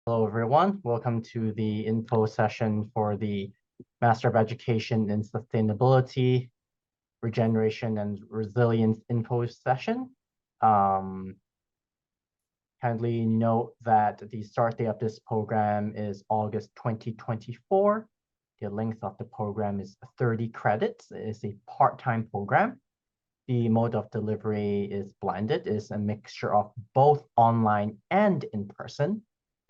Hello, everyone. Welcome to the info session for the Master of Education in Sustainability, Regeneration and Resilience info session. Kindly note that the start date of this program is August 2024. The length of the program is 30 credits. It is a part-time program. The mode of delivery is blended. It is a mixture of both online and in person.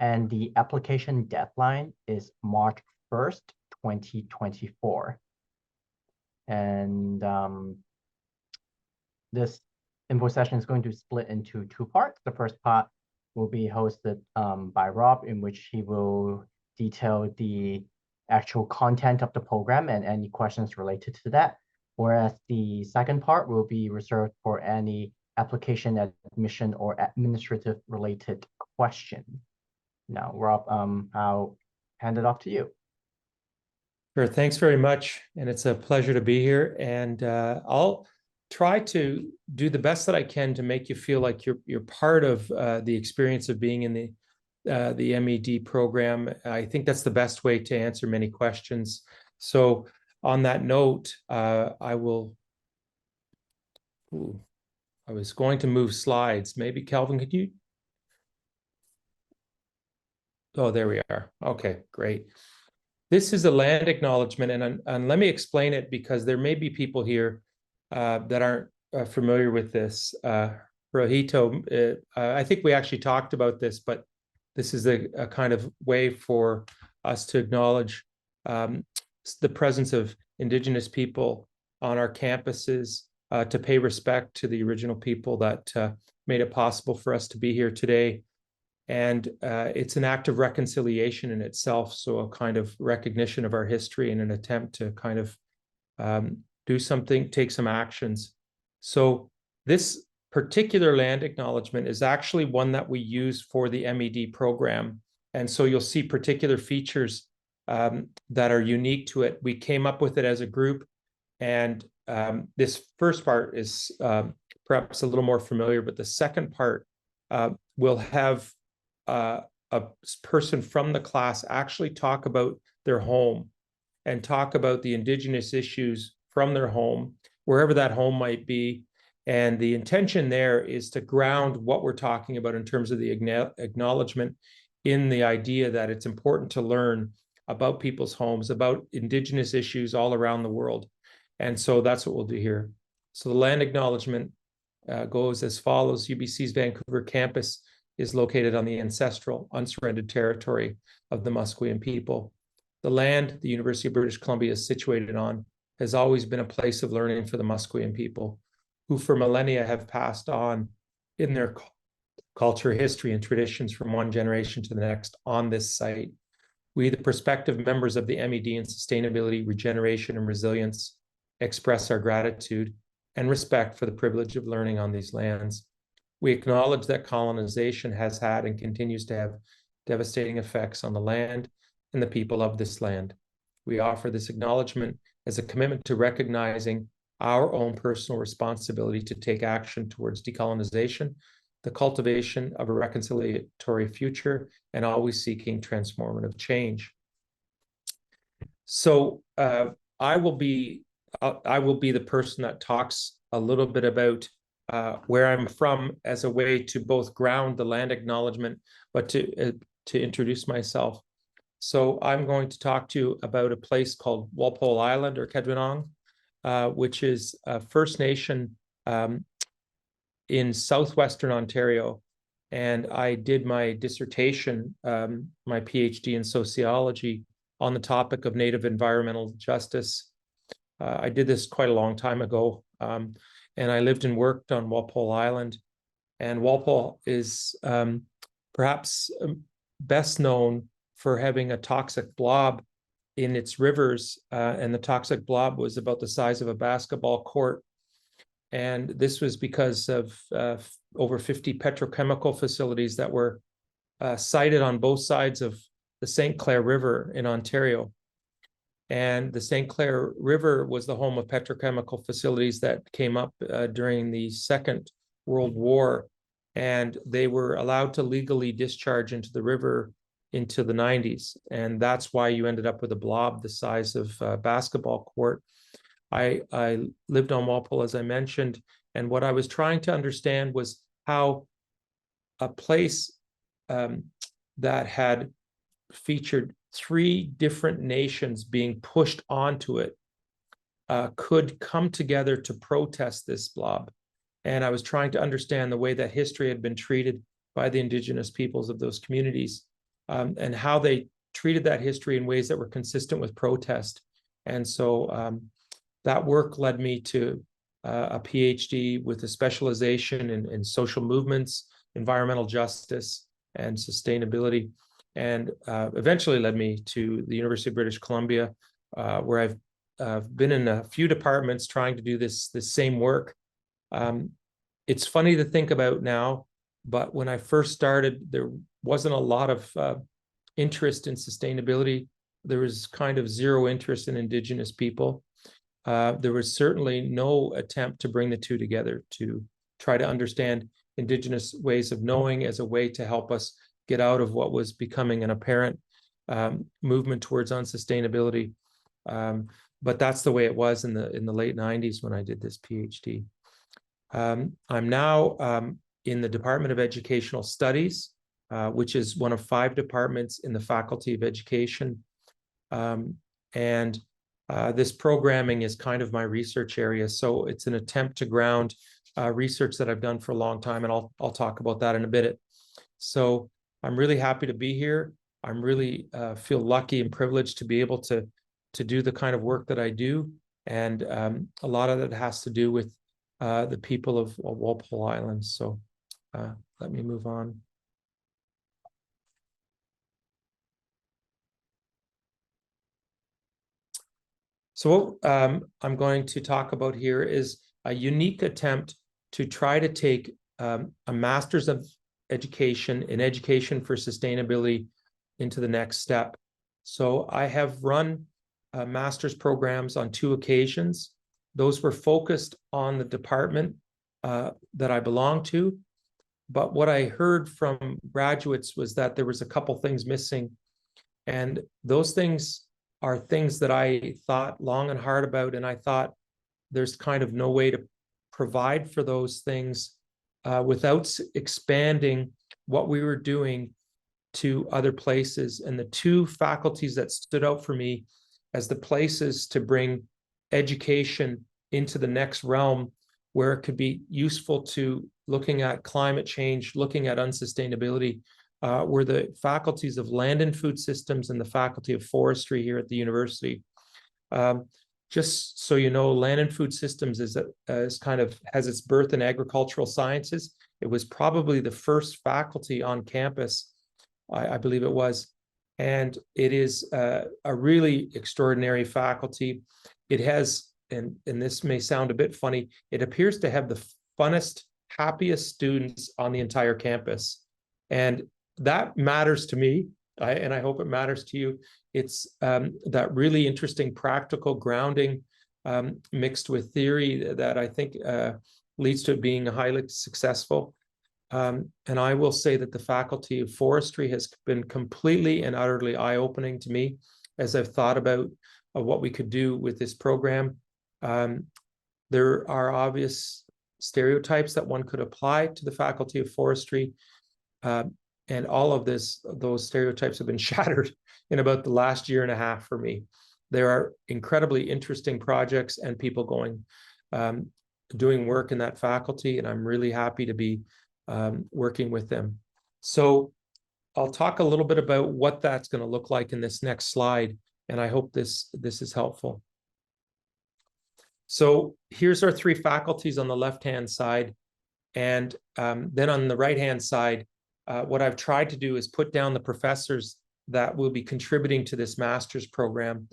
And the application deadline is March 1st, 2024. And this info session is going to split into two parts. The first part will be hosted by Rob, in which he will detail the actual content of the program and any questions related to that. Whereas the second part will be reserved for any application admission or administrative related question. Now, Rob, I'll hand it off to you. Sure, thanks very much. And it's a pleasure to be here. And I'll try to do the best that I can to make you feel like you're part of the experience of being in the MEd program. I think that's the best way to answer many questions. So on that note, I was going to move slides. Maybe Calvin, could you? Oh, there we are. Okay, great. This is a land acknowledgement, and let me explain it because there may be people here that aren't familiar with this. Rojito, I think we actually talked about this, but this is a kind of way for us to acknowledge the presence of Indigenous people on our campuses, to pay respect to the original people that made it possible for us to be here today. And it's an act of reconciliation in itself, so a kind of recognition of our history and an attempt to kind of do something, take some actions. So this particular land acknowledgement is actually one that we use for the MEd program. And so you'll see particular features that are unique to it. We came up with it as a group, and this first part is perhaps a little more familiar, but the second part will have a person from the class actually talk about their home and talk about the Indigenous issues from their home, wherever that home might be. And the intention there is to ground what we're talking about in terms of the acknowledgement in the idea that it's important to learn about people's homes, about Indigenous issues all around the world. And so that's what we'll do here. So the land acknowledgement goes as follows. UBC's Vancouver campus is located on the ancestral, unsurrendered territory of the Musqueam people. The land the University of British Columbia is situated on has always been a place of learning for the Musqueam people, who for millennia have passed on in their culture, history, and traditions from one generation to the next on this site. We, the prospective members of the MEd in Sustainability, Regeneration, and Resilience, express our gratitude and respect for the privilege of learning on these lands. We acknowledge that colonization has had and continues to have devastating effects on the land and the people of this land. We offer this acknowledgement as a commitment to recognizing our own personal responsibility to take action towards decolonization, the cultivation of a reconciliatory future, and always seeking transformative change. So I will be the person that talks a little bit about where I'm from as a way to both ground the land acknowledgement, but to introduce myself. So I'm going to talk to you about a place called Walpole Island, or Kedwenong, which is a First Nation in southwestern Ontario. And I did my dissertation, my PhD in sociology, on the topic of Native environmental justice. I did this quite a long time ago, and I lived and worked on Walpole Island. And Walpole is perhaps best known for having a toxic blob in its rivers, and the toxic blob was about the size of a basketball court. And this was because of over 50 petrochemical facilities that were sited on both sides of the St. Clair River in Ontario. And the St. Clair River was the home of petrochemical facilities that came up during the Second World War. And they were allowed to legally discharge into the river into the 90s. And that's why you ended up with a blob the size of a basketball court. I lived on Walpole, as I mentioned, and what I was trying to understand was how a place that had featured 3 different nations being pushed onto it could come together to protest this blob. And I was trying to understand the way that history had been treated by the Indigenous peoples of those communities, and how they treated that history in ways that were consistent with protest. And so that work led me to a PhD with a specialization in social movements, environmental justice, and sustainability, and eventually led me to the University of British Columbia, where I've been in a few departments trying to do this same work. It's funny to think about now, but when I first started, there wasn't a lot of interest in sustainability. There was kind of zero interest in Indigenous people. There was certainly no attempt to bring the two together to try to understand Indigenous ways of knowing as a way to help us get out of what was becoming an apparent movement towards unsustainability. But that's the way it was in the late 90s when I did this PhD. I'm now in the Department of Educational Studies, which is one of 5 departments in the Faculty of Education. This programming is kind of my research area. So it's an attempt to ground research that I've done for a long time, and I'll talk about that in a bit. So I'm really happy to be here. I'm really feel lucky and privileged to be able to do the kind of work that I do. And a lot of it has to do with the people of Walpole Island. So let me move on. So what I'm going to talk about here is a unique attempt to try to take a Master's of Education in Education for Sustainability into the next step. So I have run master's programs on 2 occasions. Those were focused on the department that I belong to. But what I heard from graduates was that there was a couple things missing. And those things are things that I thought long and hard about. And I thought there's kind of no way to provide for those things without expanding what we were doing to other places. And the 2 faculties that stood out for me as the places to bring education into the next realm where it could be useful to looking at climate change, looking at unsustainability, were the faculties of Land and Food Systems and the Faculty of Forestry here at the university. Just so you know, Land and Food Systems is kind of has its birth in agricultural sciences. It was probably the first faculty on campus, I believe it was. And it is a really extraordinary faculty. It has, and this may sound a bit funny, it appears to have the funnest, happiest students on the entire campus. And that matters to me, and I hope it matters to you. It's that really interesting practical grounding mixed with theory that I think leads to it being highly successful. And I will say that the Faculty of Forestry has been completely and utterly eye-opening to me as I've thought about what we could do with this program. There are obvious stereotypes that one could apply to the Faculty of Forestry. And all of those stereotypes have been shattered in about the last year and a half for me. There are incredibly interesting projects and people doing work in that faculty, and I'm really happy to be working with them. So I'll talk a little bit about what that's going to look like in this next slide, and I hope this is helpful. So here's our 3 faculties on the left-hand side, and then on the right-hand side, what I've tried to do is put down the professors that will be contributing to this master's program.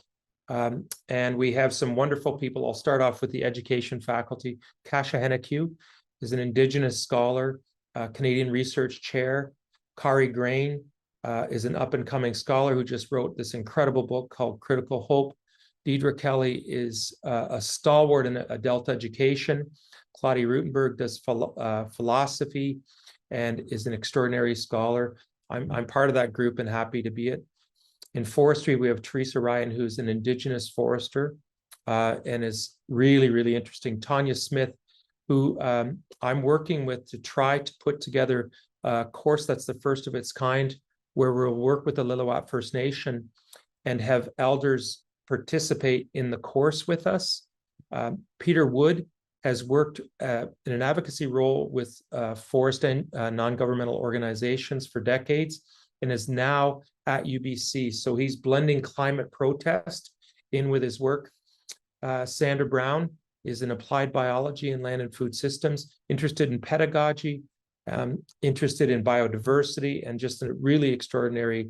And we have some wonderful people. I'll start off with the education faculty. Kasia Henneque is an Indigenous scholar, Canadian Research Chair. Kari Grain is an up-and-coming scholar who just wrote this incredible book called Critical Hope. Deidre Kelly is a stalwart in adult education. Claudia Rutenberg does philosophy and is an extraordinary scholar. I'm part of that group and happy to be it. In forestry, we have Teresa Ryan, who's an Indigenous forester and is really, really interesting. Tanya Smith, who I'm working with to try to put together a course that's the first of its kind, where we'll work with the Lillooet First Nation and have elders participate in the course with us. Peter Wood has worked in an advocacy role with forest and non-governmental organizations for decades and is now at UBC. So he's blending climate protest in with his work. Sandra Brown is in applied biology and land and food systems, interested in pedagogy, interested in biodiversity, and just a really extraordinary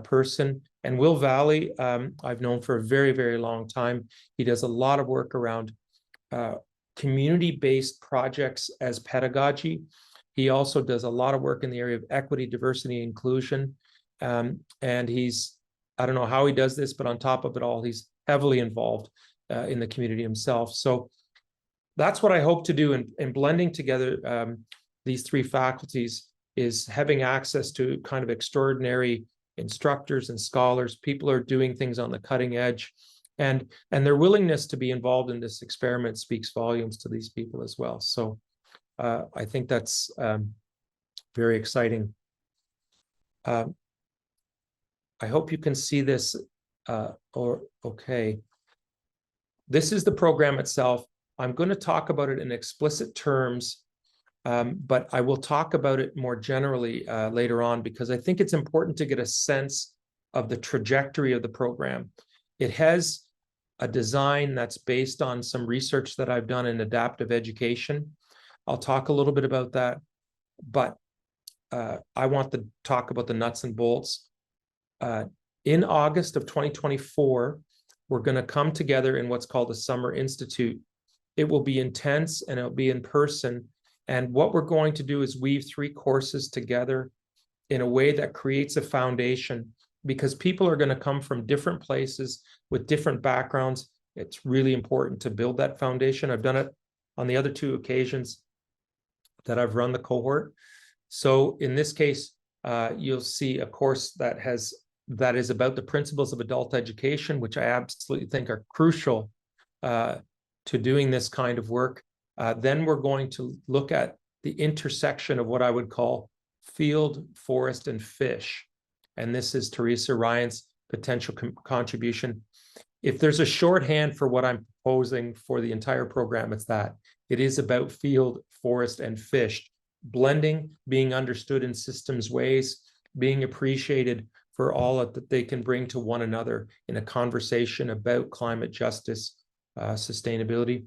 person. And Will Valley, I've known for a very, very long time. He does a lot of work around community-based projects as pedagogy. He also does a lot of work in the area of equity, diversity, and inclusion. And he's, I don't know how he does this, but on top of it all, he's heavily involved in the community himself. So that's what I hope to do in blending together these three faculties, is having access to kind of extraordinary instructors and scholars. People are doing things on the cutting edge, and their willingness to be involved in this experiment speaks volumes to these people as well. So I think that's very exciting. I hope you can see this, okay. This is the program itself. I'm going to talk about it in explicit terms, but I will talk about it more generally later on, because I think it's important to get a sense of the trajectory of the program. It has a design that's based on some research that I've done in adaptive education. I'll talk a little bit about that, but I want to talk about the nuts and bolts. In August of 2024, we're going to come together in what's called a Summer Institute. It will be intense and it'll be in person. And what we're going to do is weave three courses together in a way that creates a foundation, because people are going to come from different places with different backgrounds. It's really important to build that foundation. I've done it on the other two occasions that I've run the cohort. So in this case, you'll see a course that is about the principles of adult education, which I absolutely think are crucial to doing this kind of work. Then we're going to look at the intersection of what I would call field, forest, and fish. And this is Teresa Ryan's potential contribution. If there's a shorthand for what I'm proposing for the entire program, it's that. It is about field, forest, and fish, blending, being understood in systems ways, being appreciated for all that they can bring to one another in a conversation about climate justice, sustainability.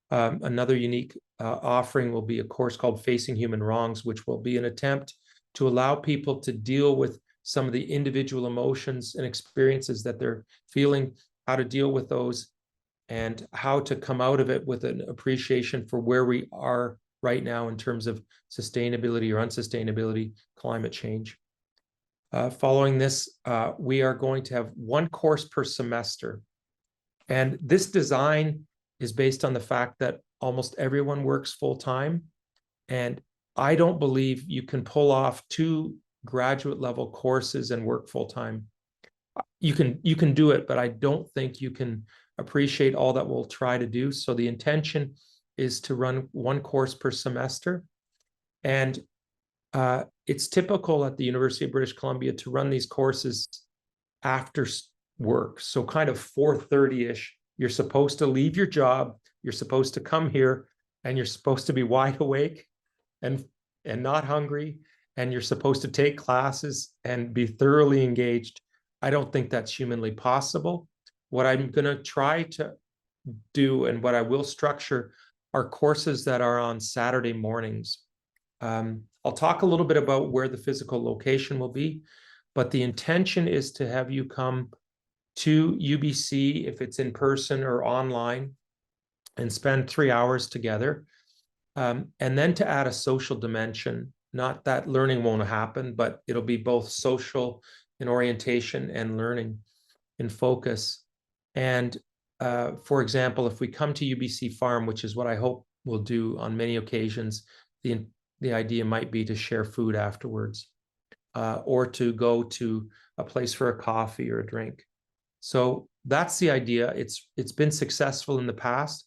Another unique offering will be a course called Facing Human Wrongs, which will be an attempt to allow people to deal with some of the individual emotions and experiences that they're feeling, how to deal with those, and how to come out of it with an appreciation for where we are right now in terms of sustainability or unsustainability, climate change. Following this, we are going to have one course per semester. And this design is based on the fact that almost everyone works full-time. And I don't believe you can pull off 2 graduate level courses and work full-time. You can do it, but I don't think you can appreciate all that we'll try to do. So the intention is to run one course per semester. And it's typical at the University of British Columbia to run these courses after work. So kind of 4:30-ish, you're supposed to leave your job, you're supposed to come here, and you're supposed to be wide awake and not hungry, and you're supposed to take classes and be thoroughly engaged. I don't think that's humanly possible. What I'm going to try to do, and what I will structure, are courses that are on Saturday mornings. I'll talk a little bit about where the physical location will be, but the intention is to have you come to UBC, if it's in person or online, and spend 3 hours together. And then to add a social dimension. Not that learning won't happen, but it'll be both social in orientation and learning in focus. And for example, if we come to UBC Farm, which is what I hope we'll do on many occasions, the idea might be to share food afterwards. or to go to a place for a coffee or a drink. So that's the idea. It's been successful in the past.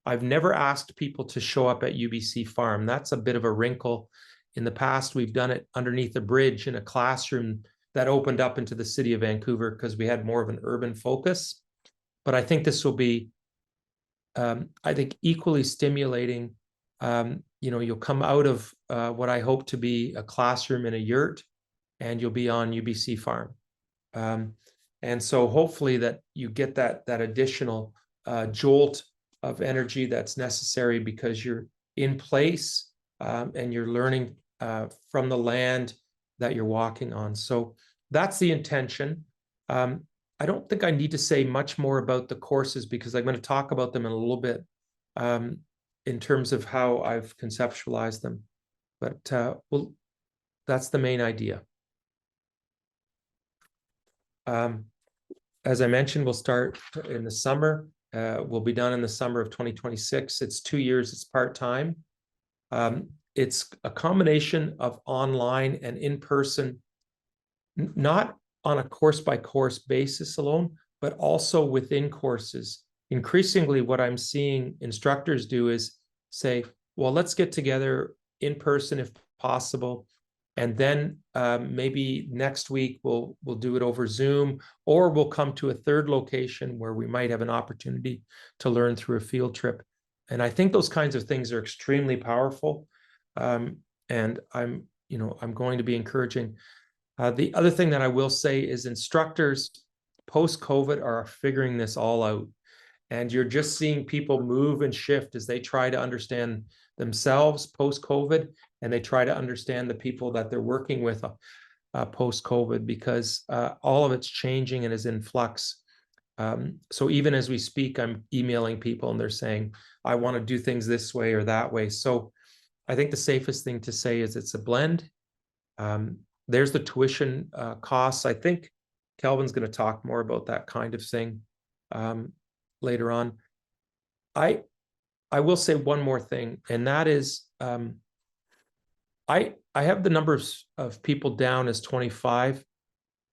I've never asked people to show up at UBC Farm. That's a bit of a wrinkle. In the past, we've done it underneath a bridge in a classroom that opened up into the city of Vancouver because we had more of an urban focus. But I think this will be, I think, equally stimulating. You'll come out of what I hope to be a classroom in a yurt, and you'll be on UBC Farm. And so hopefully that you get that additional jolt of energy that's necessary because you're in place and you're learning from the land that you're walking on. So that's the intention. I don't think I need to say much more about the courses because I'm going to talk about them in a little bit in terms of how I've conceptualized them. But well, that's the main idea. As I mentioned, we'll start in the summer. We'll be done in the summer of 2026. It's 2 years, it's part-time. It's a combination of online and in-person, not on a course-by-course basis alone, but also within courses. Increasingly, what I'm seeing instructors do is say, well, let's get together in person if possible. And then maybe next week we'll do it over Zoom, or we'll come to a third location where we might have an opportunity to learn through a field trip. And I think those kinds of things are extremely powerful. And I'm going to be encouraging. The other thing that I will say is instructors post-COVID are figuring this all out. And you're just seeing people move and shift as they try to understand themselves post-COVID, and they try to understand the people that they're working with post-COVID, because all of it's changing and is in flux. So even as we speak, I'm emailing people and they're saying, I want to do things this way or that way. So I think the safest thing to say is it's a blend. There's the tuition costs. I think Kelvin's going to talk more about that kind of thing later on. I will say one more thing, and that is I have the number of people down as 25.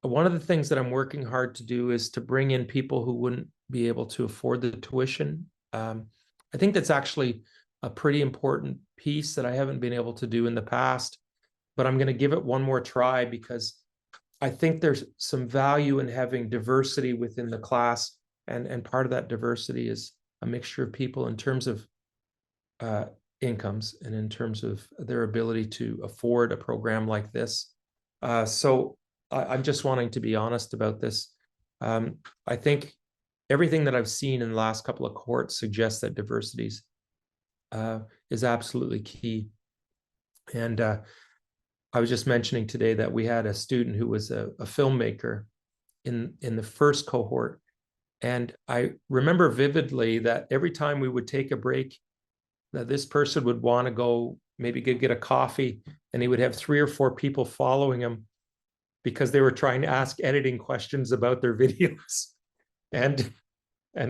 One of the things that I'm working hard to do is to bring in people who wouldn't be able to afford the tuition. I think that's actually a pretty important piece that I haven't been able to do in the past, but I'm going to give it one more try because I think there's some value in having diversity within the class, and part of that diversity is a mixture of people in terms of incomes and in terms of their ability to afford a program like this. So I'm just wanting to be honest about this. I think everything that I've seen in the last couple of cohorts suggests that diversity is absolutely key. And I was just mentioning today that we had a student who was a filmmaker in the first cohort. And I remember vividly that every time we would take a break, that this person would want to go maybe get a coffee, and he would have 3 or 4 people following him because they were trying to ask editing questions about their videos. And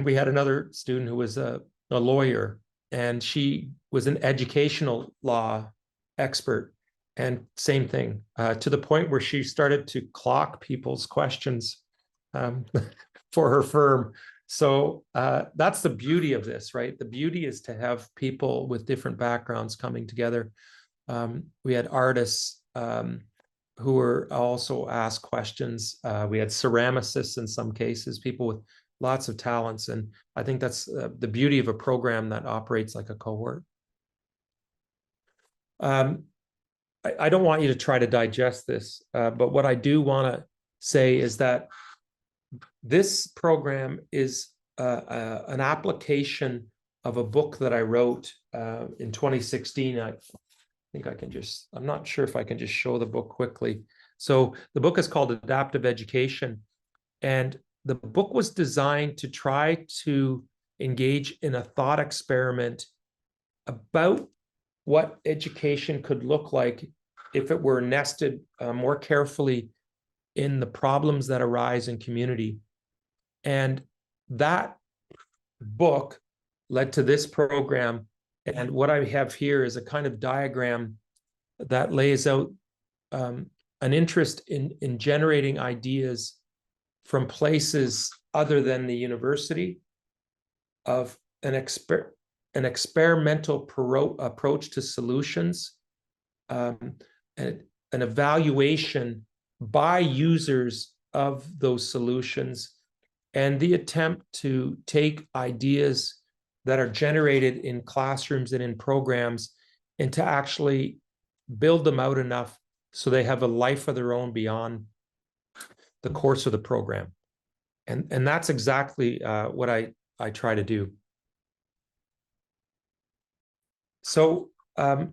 we had another student who was a lawyer, and she was an educational law expert. And same thing, to the point where she started to clock people's questions for her firm. So that's the beauty of this, right? The beauty is to have people with different backgrounds coming together. We had artists who were also asked questions. We had ceramicists in some cases, people with lots of talents. And I think that's the beauty of a program that operates like a cohort. I don't want you to try to digest this, but what I do want to say is that this program is an application of a book that I wrote in 2016. I think I can just, I'm not sure if I can just show the book quickly. So the book is called Adaptive Education. And the book was designed to try to engage in a thought experiment about what education could look like if it were nested more carefully in the problems that arise in community. And that book led to this program. And what I have here is a kind of diagram that lays out an interest in generating ideas from places other than the university, of an experimental approach to solutions, an evaluation by users of those solutions, and the attempt to take ideas that are generated in classrooms and in programs and to actually build them out enough so they have a life of their own beyond the course of the program. And that's exactly what I try to do. So I'll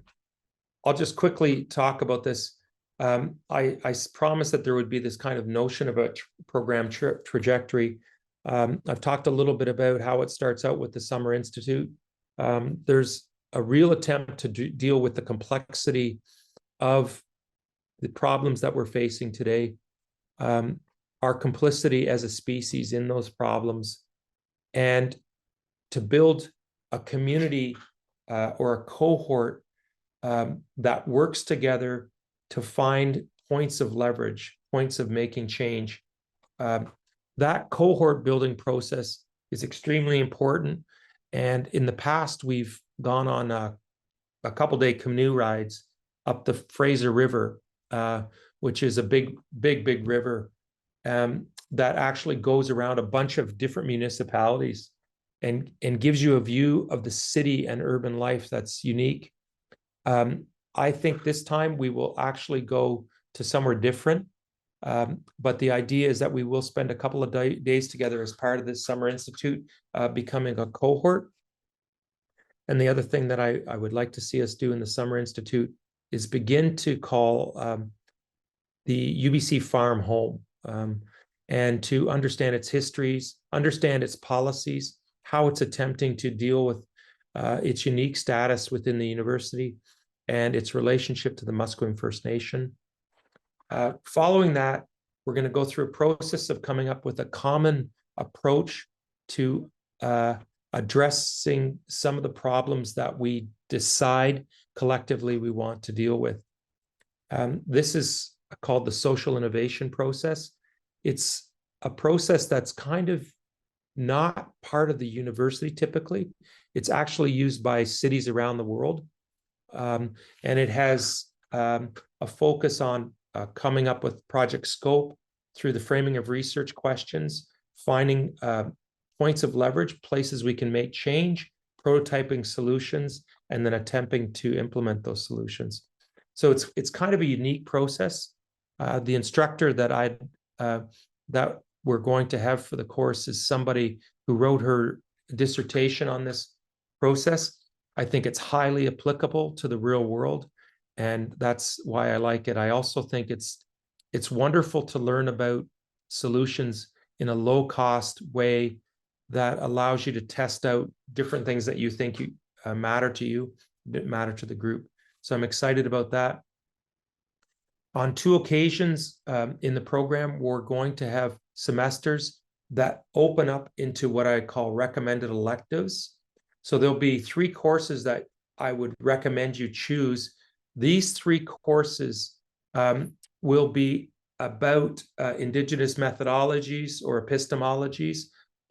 just quickly talk about this. I promised that there would be this kind of notion of a program trajectory. I've talked a little bit about how it starts out with the Summer Institute. There's a real attempt to deal with the complexity of the problems that we're facing today, our complicity as a species in those problems, and to build a community or a cohort that works together to find points of leverage, points of making change. That cohort building process is extremely important. And in the past, we've gone on a couple-day canoe rides up the Fraser River, which is a big river that actually goes around a bunch of different municipalities and gives you a view of the city and urban life that's unique. I think this time we will actually go to somewhere different. But the idea is that we will spend a couple of days together as part of this Summer Institute, becoming a cohort. And the other thing that I would like to see us do in the Summer Institute is begin to call the UBC Farm home, and to understand its histories, understand its policies, how it's attempting to deal with its unique status within the university and its relationship to the Musqueam First Nation. Following that, we're going to go through a process of coming up with a common approach to addressing some of the problems that we decide collectively we want to deal with. This is called the social innovation process. It's a process that's kind of not part of the university typically. It's actually used by cities around the world. And it has a focus on coming up with project scope through the framing of research questions, finding points of leverage, places we can make change, prototyping solutions, and then attempting to implement those solutions. So it's kind of a unique process. The instructor that that we're going to have for the course is somebody who wrote her dissertation on this process. I think it's highly applicable to the real world, and that's why I like it. I also think it's wonderful to learn about solutions in a low-cost way that allows you to test out different things that you think matter to you, that matter to the group. So I'm excited about that. On 2 occasions in the program, we're going to have semesters that open up into what I call recommended electives. So there'll be 3 courses that I would recommend you choose. These 3 courses will be about Indigenous methodologies or epistemologies,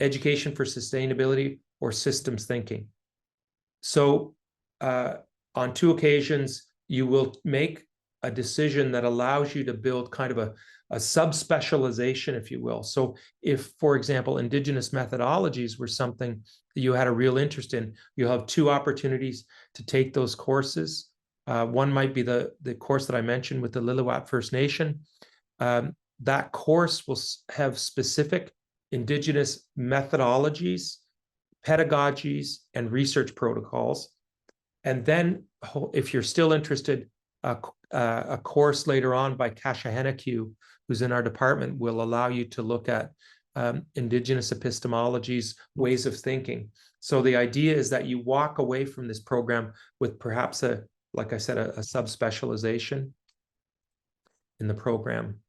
education for sustainability, or systems thinking. So on 2 occasions, you will make a decision that allows you to build kind of a subspecialization, if you will. So if, for example, Indigenous methodologies were something that you had a real interest in, you'll have 2 opportunities to take those courses. One might be the course that I mentioned with the Lillooet First Nation. That course will have specific Indigenous methodologies, pedagogies, and research protocols. And then if you're still interested, a course later on by Kasia Hennekew, who's in our department, will allow you to look at Indigenous epistemologies, ways of thinking. So the idea is that you walk away from this program with perhaps like I said, a subspecialization in the program.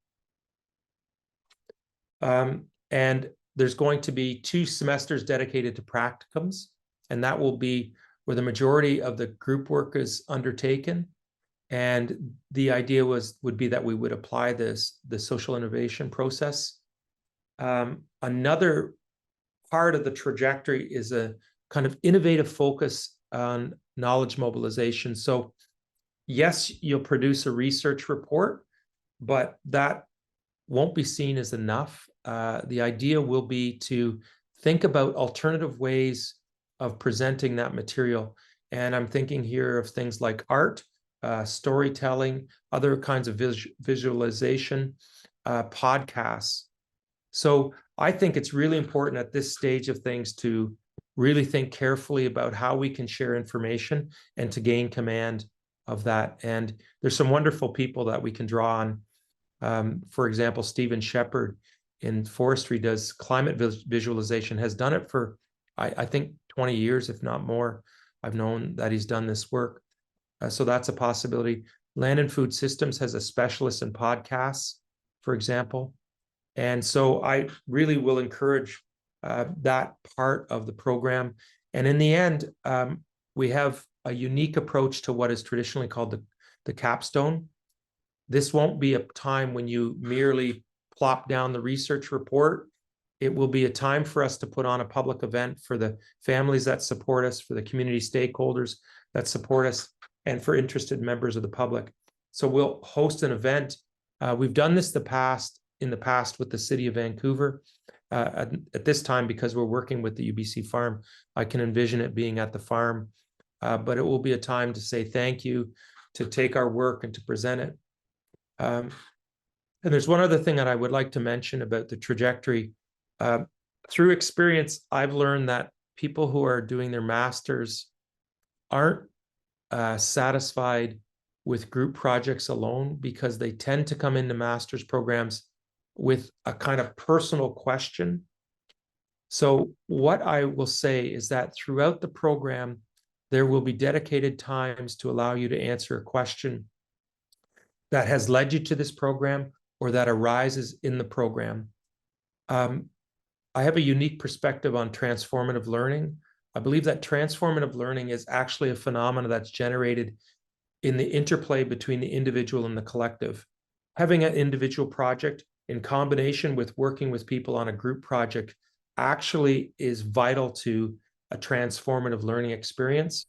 And there's going to be 2 semesters dedicated to practicums, and that will be where the majority of the group work is undertaken. And the idea would be that we would apply the social innovation process. Another part of the trajectory is a kind of innovative focus on knowledge mobilization. So yes, you'll produce a research report, but that won't be seen as enough. The idea will be to think about alternative ways of presenting that material. And I'm thinking here of things like art, storytelling, other kinds of visualization, podcasts. So I think it's really important at this stage of things to really think carefully about how we can share information and to gain command of that. And there's some wonderful people that we can draw on. For example, Stephen Shepard in forestry does climate visualization, has done it for, I think, 20 years, if not more. I've known that he's done this work. So that's a possibility. Land and Food Systems has a specialist in podcasts, for example. And so I really will encourage that part of the program. And in the end, we have a unique approach to what is traditionally called the capstone. This won't be a time when you merely plop down the research report. It will be a time for us to put on a public event for the families that support us, for the community stakeholders that support us, and for interested members of the public. So we'll host an event. We've done this in the past with the city of Vancouver. At this time, because we're working with the UBC Farm, I can envision it being at the farm. But it will be a time to say thank you, to take our work and to present it. And there's one other thing that I would like to mention about the trajectory. Through experience, I've learned that people who are doing their masters aren't satisfied with group projects alone, because they tend to come into master's programs with a kind of personal question. So what I will say is that throughout the program, there will be dedicated times to allow you to answer a question that has led you to this program or that arises in the program. I have a unique perspective on transformative learning. I believe that transformative learning is actually a phenomenon that's generated in the interplay between the individual and the collective. Having an individual project in combination with working with people on a group project actually is vital to a transformative learning experience.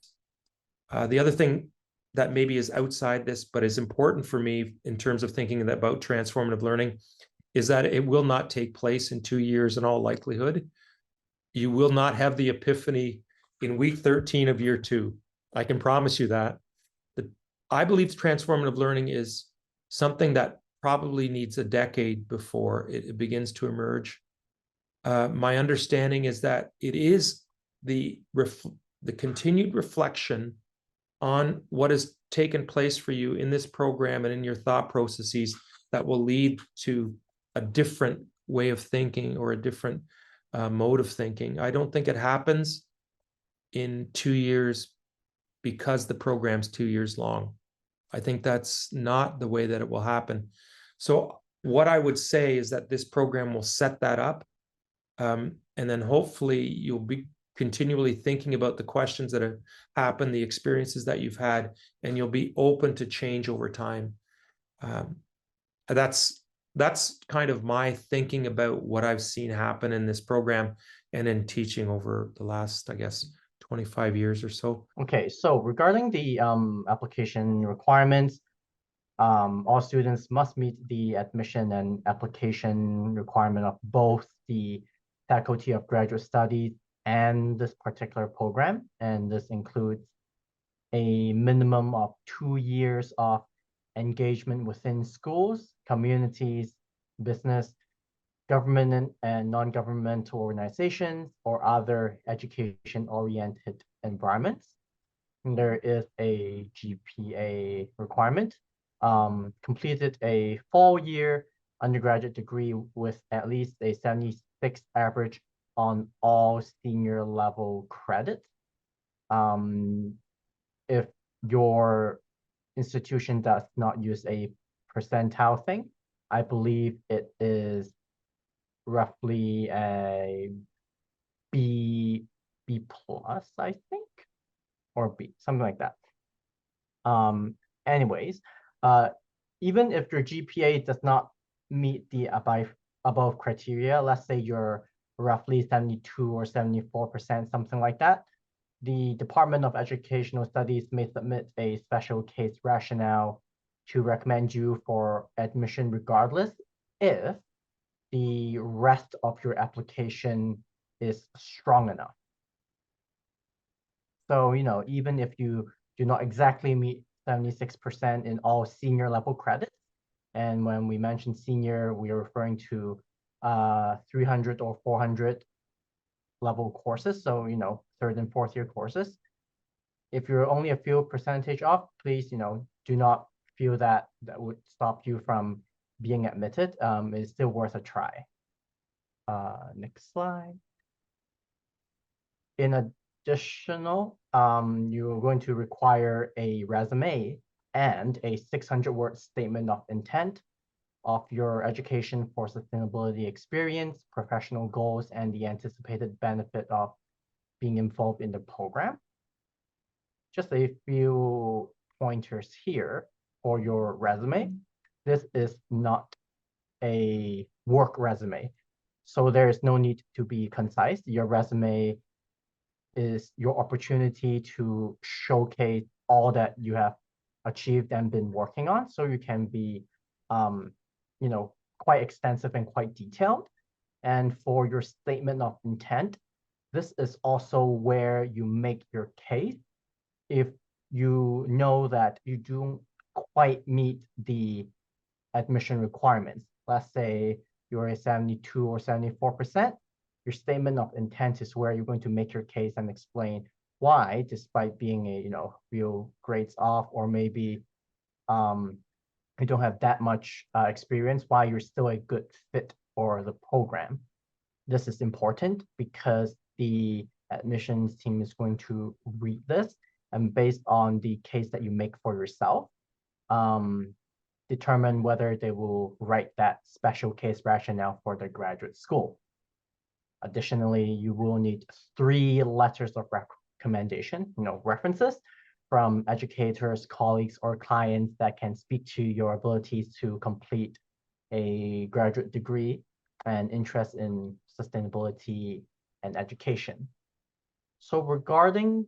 The other thing that maybe is outside this, but is important for me in terms of thinking about transformative learning, is that it will not take place in 2 years in all likelihood. You will not have the epiphany in week 13 of year 2. I can promise you that. I believe transformative learning is something that probably needs a decade before it begins to emerge. My understanding is that it is the continued reflection on what has taken place for you in this program and in your thought processes that will lead to a different way of thinking or a different mode of thinking. I don't think it happens in 2 years because the program's 2 years long. I think that's not the way that it will happen. So what I would say is that this program will set that up. And then hopefully you'll be continually thinking about the questions that have happened, the experiences that you've had, and you'll be open to change over time. That's kind of my thinking about what I've seen happen in this program and in teaching over the last, I guess, 25 years or so. Okay, so regarding the application requirements, all students must meet the admission and application requirement of both the Faculty of Graduate Studies and this particular program. And this includes a minimum of 2 years of engagement within schools, communities, business, government and non-governmental organizations, or other education-oriented environments. And there is a GPA requirement. Completed a 4-year undergraduate degree with at least a 76 average on all senior level credits. If your institution does not use a percentile thing, I believe it is roughly a B plus, I think, or B, something like that. anyways, even if your GPA does not meet the above criteria, let's say you're roughly 72 or 74%, something like that, the Department of Educational Studies may submit a special case rationale to recommend you for admission regardless if the rest of your application is strong enough. So, even if you do not exactly meet 76% in all senior level credits, and when we mention senior, we are referring to 300 or 400 level courses. So, third and fourth year courses. If you're only a few percentage off, please, do not feel that would stop you from being admitted. It's still worth a try. Next slide. In additional, you're going to require a resume and a 600-word statement of intent of your education for sustainability experience, professional goals, and the anticipated benefit of being involved in the program. Just a few pointers here for your resume. This is not a work resume, so there is no need to be concise. Your resume is your opportunity to showcase all that you have achieved and been working on, so you can be quite extensive and quite detailed. And for your statement of intent, this is also where you make your case if you know that you don't quite meet the admission requirements. Let's say you're a 72 or 74%, your statement of intent is where you're going to make your case and explain why, despite being a few grades off, or maybe you don't have that much experience, why you're still a good fit for the program. This is important because the admissions team is going to read this, and based on the case that you make for yourself, determine whether they will write that special case rationale for the graduate school. Additionally, you will need 3 letters of recommendation, references from educators, colleagues, or clients that can speak to your abilities to complete a graduate degree and interest in sustainability and education. So regarding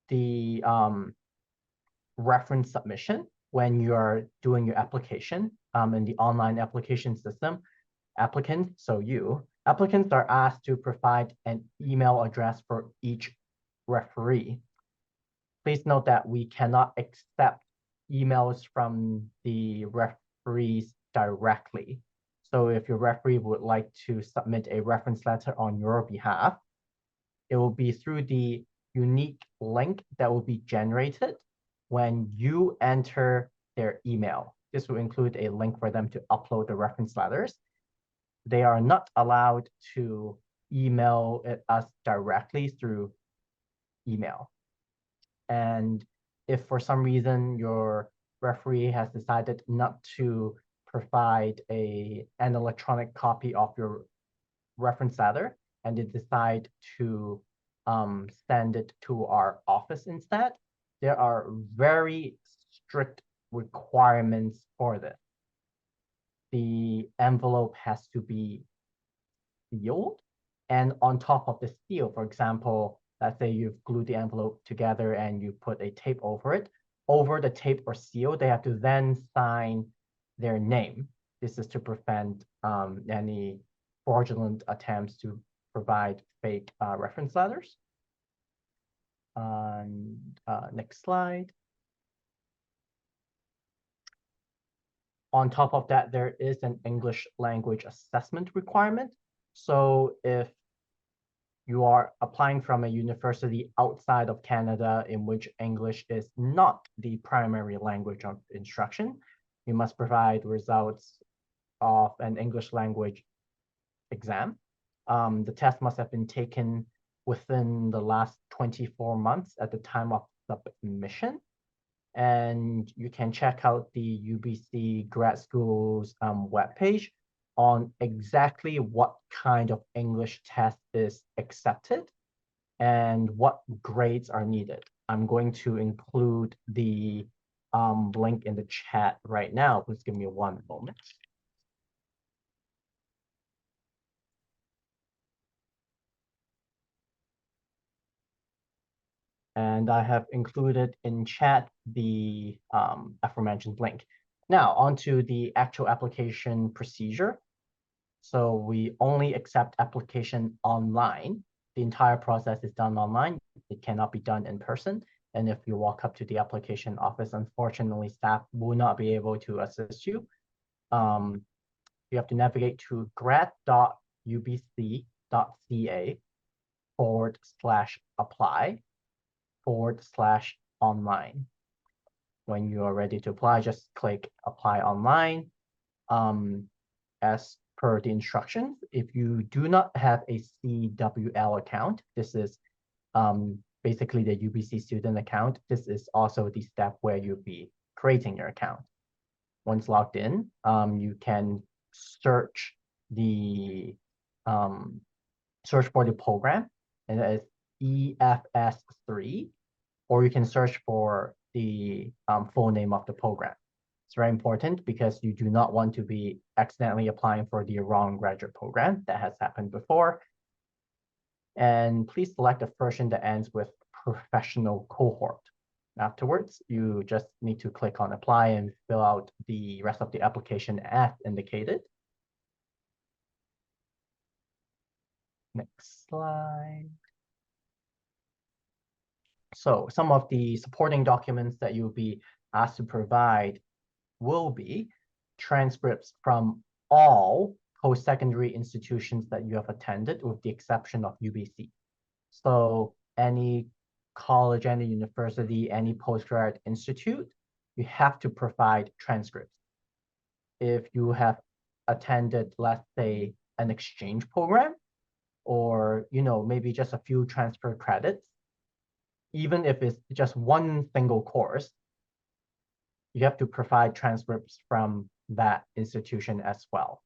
the reference submission, when you're doing your application in the online application system, applicants are asked to provide an email address for each referee. Please note that we cannot accept emails from the referees directly. So if your referee would like to submit a reference letter on your behalf, it will be through the unique link that will be generated when you enter their email. This will include a link for them to upload the reference letters. They are not allowed to email us directly through email. And if for some reason your referee has decided not to provide an electronic copy of your reference letter, and they decide to send it to our office instead, there are very strict requirements for this. The envelope has to be sealed, and on top of the seal, for example, let's say you've glued the envelope together and you put a tape over it. Over the tape or seal, they have to then sign their name. This is to prevent any fraudulent attempts to provide fake reference letters. Next slide. On top of that, there is an English language assessment requirement. So if you are applying from a university outside of Canada in which English is not the primary language of instruction, you must provide results of an English language exam. The test must have been taken within the last 24 months at the time of submission. And you can check out the UBC grad school's webpage on exactly what kind of English test is accepted and what grades are needed. I'm going to include the link in the chat right now. Please give me one moment. And I have included in chat the aforementioned link. Now, onto the actual application procedure. So we only accept application online. The entire process is done online. It cannot be done in person. And if you walk up to the application office, unfortunately, staff will not be able to assist you. You have to navigate to grad.ubc.ca/apply/online. When you are ready to apply, just click apply online. As per the instructions, if you do not have a CWL account, this is basically the UBC student account. This is also the step where you'll be creating your account. Once logged in, you can search for the program, and that is EFS3, or you can search for the full name of the program. It's very important because you do not want to be accidentally applying for the wrong graduate program. That has happened before. And please select a version that ends with professional cohort. Afterwards, you just need to click on apply and fill out the rest of the application as indicated. Next slide. So some of the supporting documents that you'll be asked to provide will be transcripts from all post-secondary institutions that you have attended, with the exception of UBC. So any college, any university, any postgrad institute, you have to provide transcripts. If you have attended, let's say, an exchange program, or maybe just a few transfer credits, even if it's just one single course, you have to provide transcripts from that institution as well.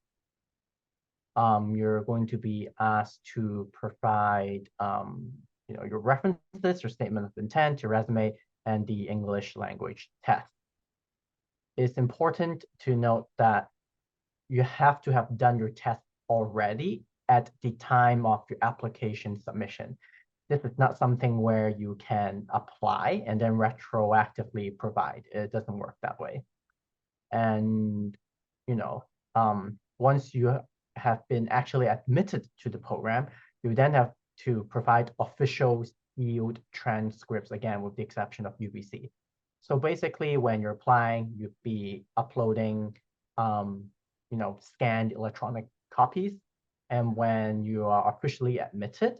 You're going to be asked to provide your references, your statement of intent, your resume, and the English language test. It's important to note that you have to have done your test already at the time of your application submission. This is not something where you can apply and then retroactively provide. It doesn't work that way. And, once you have been actually admitted to the program, you then have to provide official sealed transcripts, again, with the exception of UBC. So basically, when you're applying, you'd be uploading, scanned electronic copies. And when you are officially admitted,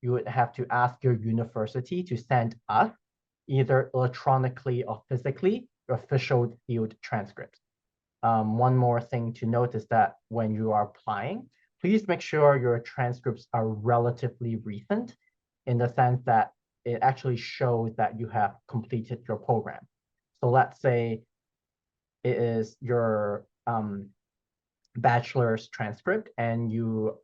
you would have to ask your university to send us, either electronically or physically, your official sealed transcripts. One more thing to note is that when you are applying, please make sure your transcripts are relatively recent, in the sense that it actually shows that you have completed your program. So let's say it is your bachelor's transcript, and you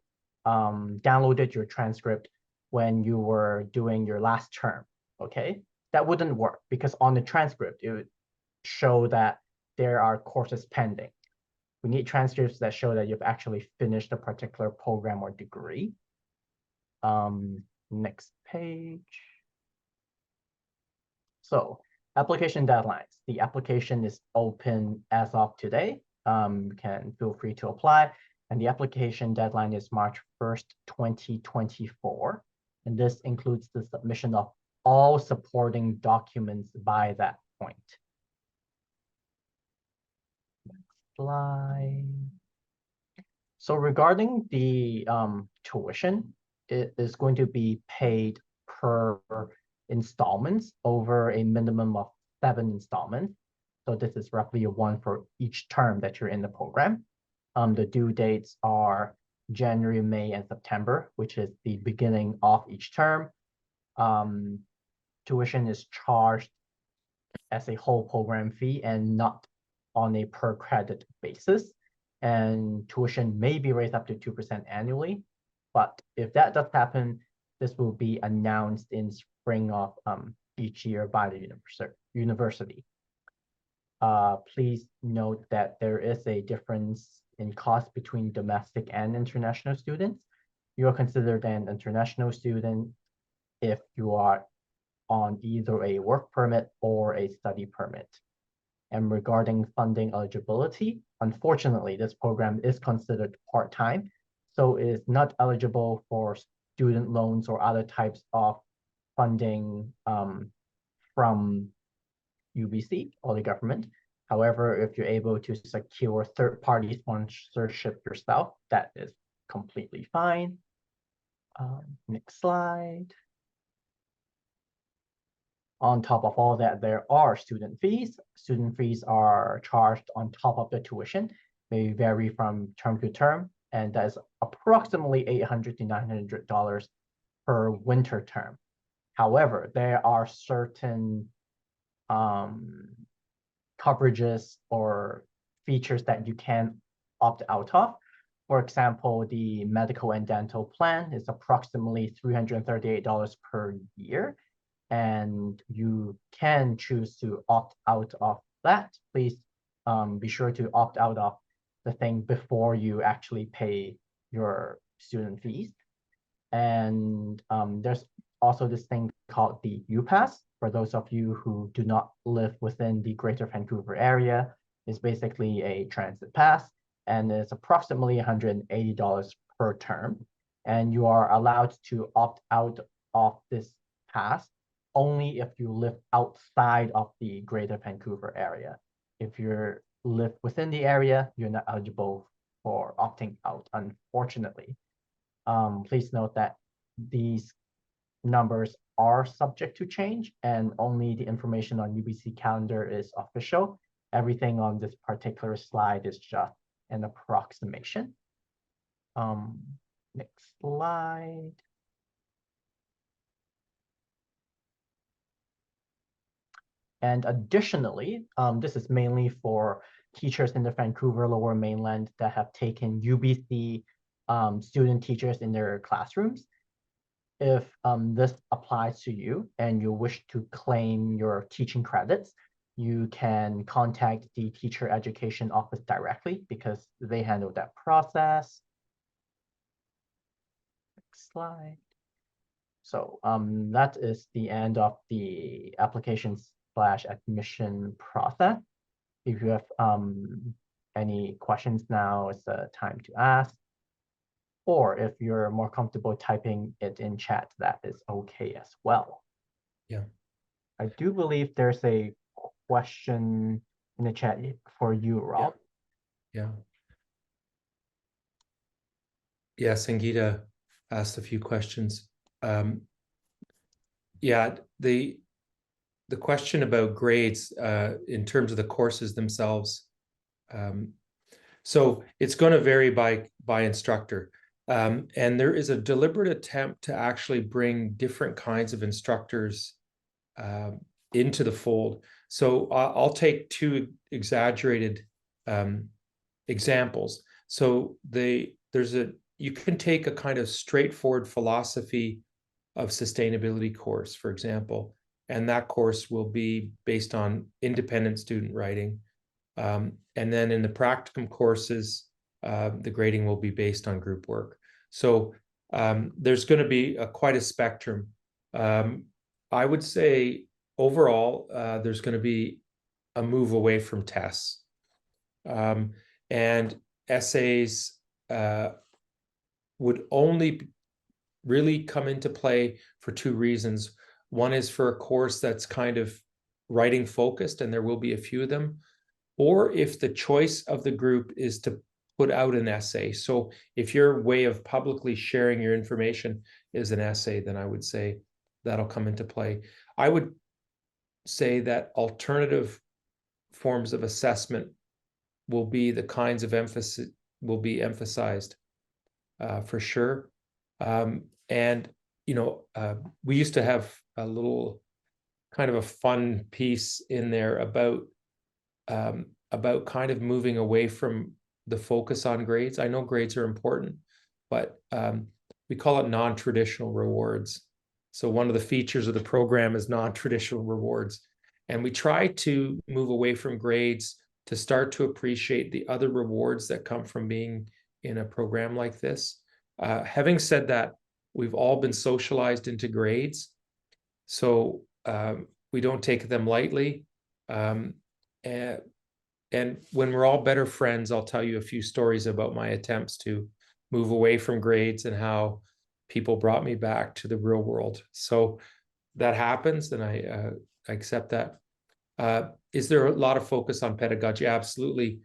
downloaded your transcript when you were doing your last term, okay? That wouldn't work, because on the transcript, it would show that there are courses pending. We need transcripts that show that you've actually finished a particular program or degree. Next page. So application deadlines. The application is open as of today. You can feel free to apply. And the application deadline is March 1st, 2024. And this includes the submission of all supporting documents by that point. Next slide. So regarding the tuition, it is going to be paid per installments over a minimum of 7 installments. So this is roughly one for each term that you're in the program. The due dates are January, May, and September, which is the beginning of each term. Tuition is charged as a whole program fee and not on a per credit basis. And tuition may be raised up to 2% annually. But if that does happen, this will be announced in spring of each year by the university. please note that there is a difference in cost between domestic and international students. You are considered an international student if you are on either a work permit or a study permit. And regarding funding eligibility, unfortunately, this program is considered part-time, so it is not eligible for student loans or other types of funding from UBC or the government. However, if you're able to secure third-party sponsorship yourself, that is completely fine. Next slide. On top of all that, there are student fees. Student fees are charged on top of the tuition. They vary from term to term, and that is approximately $800 to $900 per winter term. However, there are certain coverages or features that you can opt out of. For example, the medical and dental plan is approximately $338 per year, and you can choose to opt out of that. Please be sure to opt out of the thing before you actually pay your student fees. And there's also this thing called the UPass. For those of you who do not live within the Greater Vancouver area, it's basically a transit pass, and it's approximately $180 per term. And you are allowed to opt out of this pass only if you live outside of the Greater Vancouver area. If you live within the area, you're not eligible for opting out, unfortunately. Please note that these numbers are subject to change, and only the information on UBC calendar is official. Everything on this particular slide is just an approximation. Next slide. And additionally, this is mainly for teachers in the Vancouver Lower Mainland that have taken UBC student teachers in their classrooms. If this applies to you and you wish to claim your teaching credits, you can contact the teacher education office directly because they handle that process. Next slide. So that is the end of the application/admission process. If you have any questions, now is the time to ask. Or if you're more comfortable typing it in chat, that is okay as well. Yeah. I do believe there's a question in the chat for you, Rob. Yeah. Yeah, Sangeeta asked a few questions. Yeah, the question about grades in terms of the courses themselves. So it's going to vary by instructor. And there is a deliberate attempt to actually bring different kinds of instructors into the fold. So I'll take two exaggerated examples. So you can take a kind of straightforward philosophy of sustainability course, for example, and that course will be based on independent student writing. And then in the practicum courses, the grading will be based on group work. So there's going to be quite a spectrum. I would say overall, there's going to be a move away from tests. And essays would only really come into play for two reasons. One is for a course that's kind of writing focused, and there will be a few of them, or if the choice of the group is to put out an essay. So if your way of publicly sharing your information is an essay, then I would say that'll come into play. I would say that alternative forms of assessment will be the kinds of emphasis will be emphasized for sure. And, we used to have a little kind of a fun piece in there about kind of moving away from the focus on grades. I know grades are important, but we call it non-traditional rewards. So one of the features of the program is non-traditional rewards. And we try to move away from grades to start to appreciate the other rewards that come from being in a program like this. Having said that, we've all been socialized into grades, so we don't take them lightly. And when we're all better friends, I'll tell you a few stories about my attempts to move away from grades and how people brought me back to the real world. So that happens, and I accept that. Is there a lot of focus on pedagogy? Absolutely.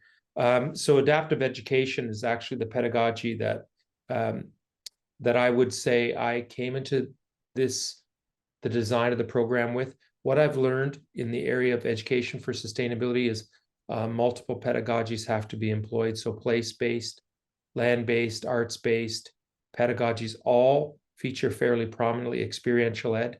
So adaptive education is actually the pedagogy that I would say I came into the design of the program with. What I've learned in the area of education for sustainability is multiple pedagogies have to be employed. So place-based, land-based, arts-based pedagogies all feature fairly prominently experiential ed.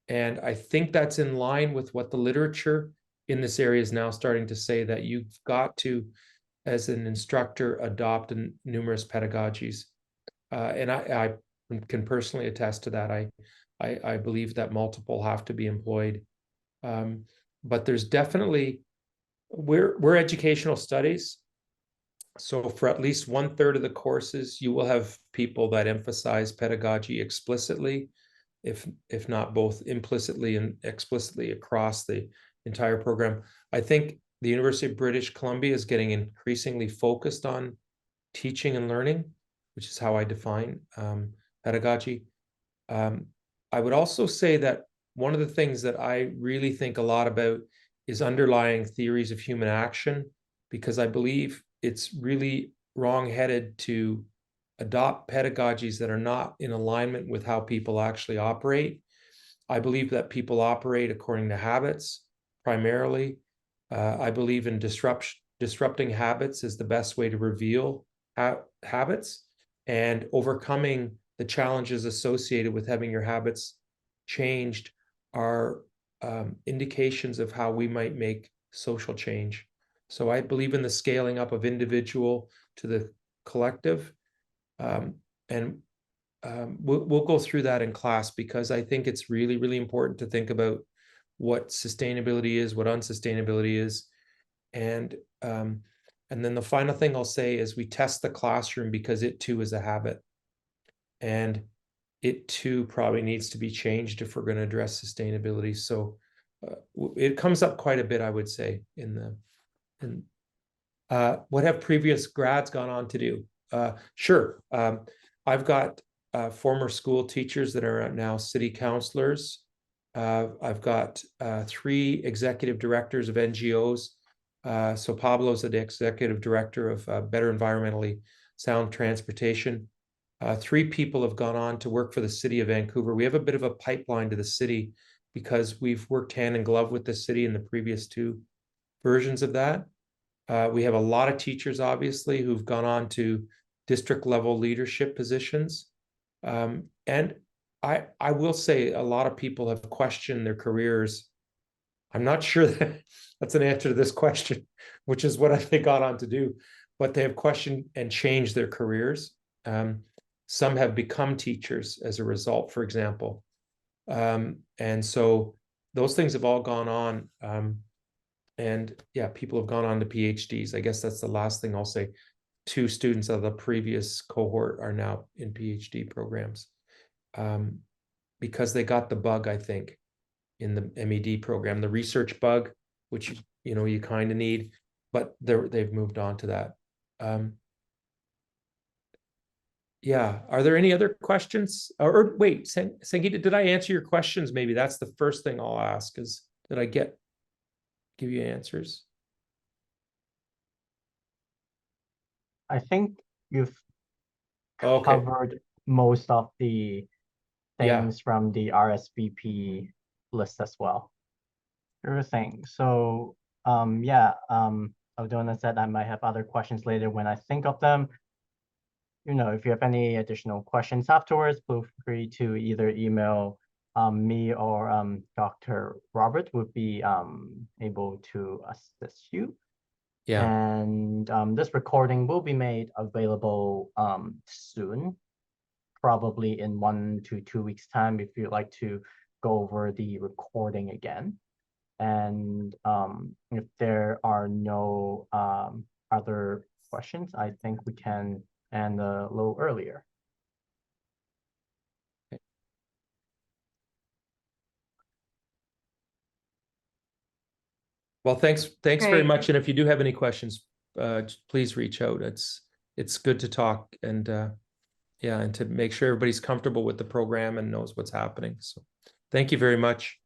And I think that's in line with what the literature in this area is now starting to say, that you've got to, as an instructor, adopt numerous pedagogies. And I can personally attest to that. I believe that multiple have to be employed. But there's definitely, we're educational studies. So for at least 1/3 of the courses, you will have people that emphasize pedagogy explicitly, if not both implicitly and explicitly across the entire program. I think the University of British Columbia is getting increasingly focused on teaching and learning, which is how I define pedagogy. I would also say that one of the things that I really think a lot about is underlying theories of human action, because I believe it's really wrong-headed to adopt pedagogies that are not in alignment with how people actually operate. I believe that people operate according to habits primarily. I believe in disrupting habits is the best way to reveal habits, and overcoming the challenges associated with having your habits changed are indications of how we might make social change. So I believe in the scaling up of individual to the collective. And we'll go through that in class, because I think it's really, really important to think about what sustainability is, what unsustainability is. And then the final thing I'll say is we test the classroom, because it too is a habit. And it too probably needs to be changed if we're going to address sustainability. So it comes up quite a bit, I would say, what have previous grads gone on to do? Sure. I've got former school teachers that are now city councilors. I've got 3 executive directors of NGOs. So Pablo's the executive director of Better Environmentally Sound Transportation. 3 people have gone on to work for the city of Vancouver. We have a bit of a pipeline to the city, because we've worked hand in glove with the city in the previous 2 versions of that. We have a lot of teachers, obviously, who've gone on to district level leadership positions. And I will say a lot of people have questioned their careers. I'm not sure that that's an answer to this question, which is what have they got on to do, but they have questioned and changed their careers. Some have become teachers as a result, for example. And so those things have all gone on. And yeah, people have gone on to PhDs. I guess that's the last thing I'll say. 2 students of the previous cohort are now in PhD programs, because they got the bug, I think, in the MEd program, the research bug, which you kind of need, but they've moved on to that. Yeah, are there any other questions? Or wait, Sangeeta, did I answer your questions? Maybe that's the first thing I'll ask, is did I give you answers? I think you've Okay. covered most of the things from the RSVP list as well. Everything. So Aldona said I might have other questions later when I think of them. If you have any additional questions afterwards, feel free to either email me or Dr. Robert would be able to assist you. Yeah. And this recording will be made available soon, probably in 1 to 2 weeks time, if you'd like to go over the recording again. And if there are no other questions, I think we can end a little earlier. Well, thanks very Great. much. And if you do have any questions, please reach out. It's good to talk and yeah, and to make sure everybody's comfortable with the program and knows what's happening. So thank you very much.